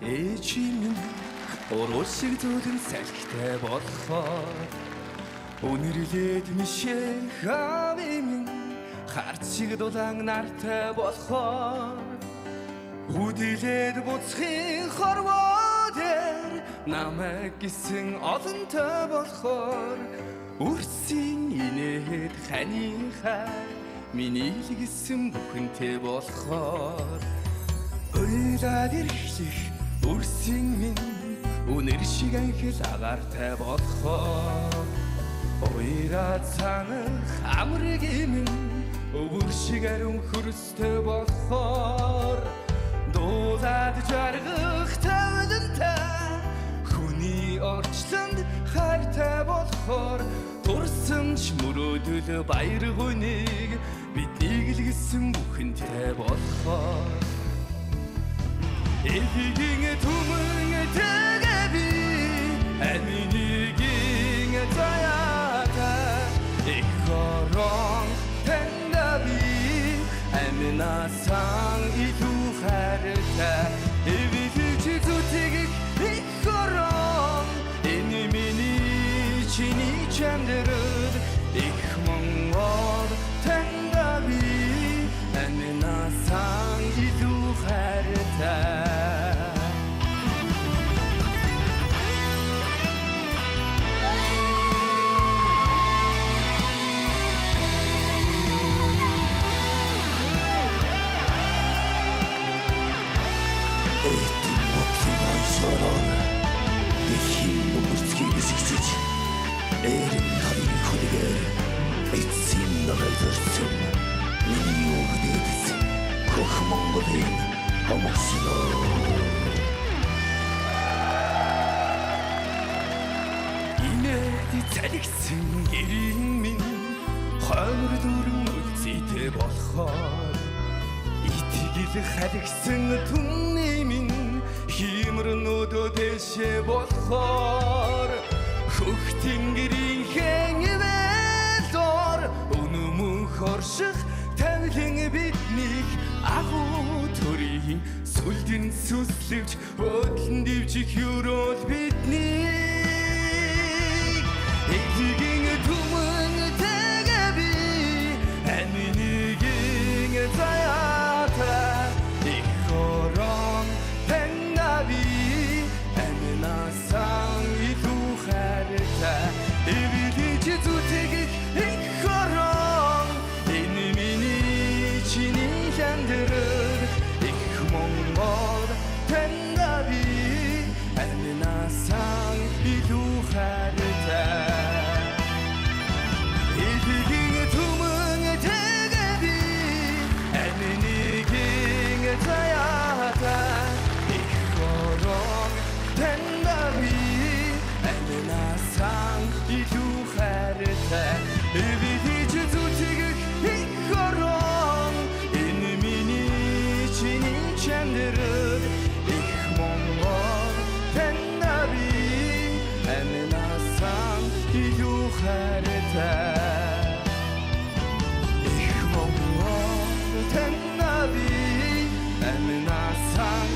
ээжийн уруу шиг зүйлэн салхитай болохоор өнөрлөд мишээ хавийн харц шиг дулаан нартай болохоор хүдилээд буцхын хорвоо дээр намайг гисэн олонтой болохоор үрсийн инээд ханихай миний л гисэн бүхэнтэй болохоор ойлаад ирэхлэх үрсийн минь үнэр шиг анхэл агаартай болохоор ойраа цанах амрыг минь өвөр шиг ариун хөрстэй болохоор дуулаад жаргах тавдантай хүний орчлонд хайртай болохоор дурсамж мөрөөдөл баяр хүнийг биднийг л гисэн бүхэнтэй болохоор эвигийн түмэн тэгээ би аминигийн заяата ихорон тэндаби аминасан илүү хайртай эвигч зүтгийг ихорон энэ миний чиний чамдрал их монгол тэндаби аминасан илүү хайртай Эрен харин хүлгээр эцсийн нагайдэрсэн миний өгдөөс хөх Монголын хомогсноо инээд залгсан гэрийн минь хоймор дүрэн үлцээтэй болохоор итгэл халигсан түнний минь химрнүүдөө дэшээ болохоор хөх тэнгэрийн хэнгэвэлдор өнөмөн хорших тавилан биднийг агуу төрийн сүлдэн сүслэвч өдлөн дивжих юрол биднийг эдгийн түмэн тэгээ би аминигийн заяата ихорон тэндаби аминасан илүү хайртай эвэлж зүтгийг ихорон энэ миний чиний чамдрал их монгол тэндаби аминасан илүү хайртай эвэлгийн түмэн тэгээ би аминигийн заяата ихорон тэндаби аминасан илүү хайртай эвэлж зүтгийг ихорон энэ миний чиний чамдрал их монгол тэндаби аминасан илүү хайртай их монгол тэндаби аминасан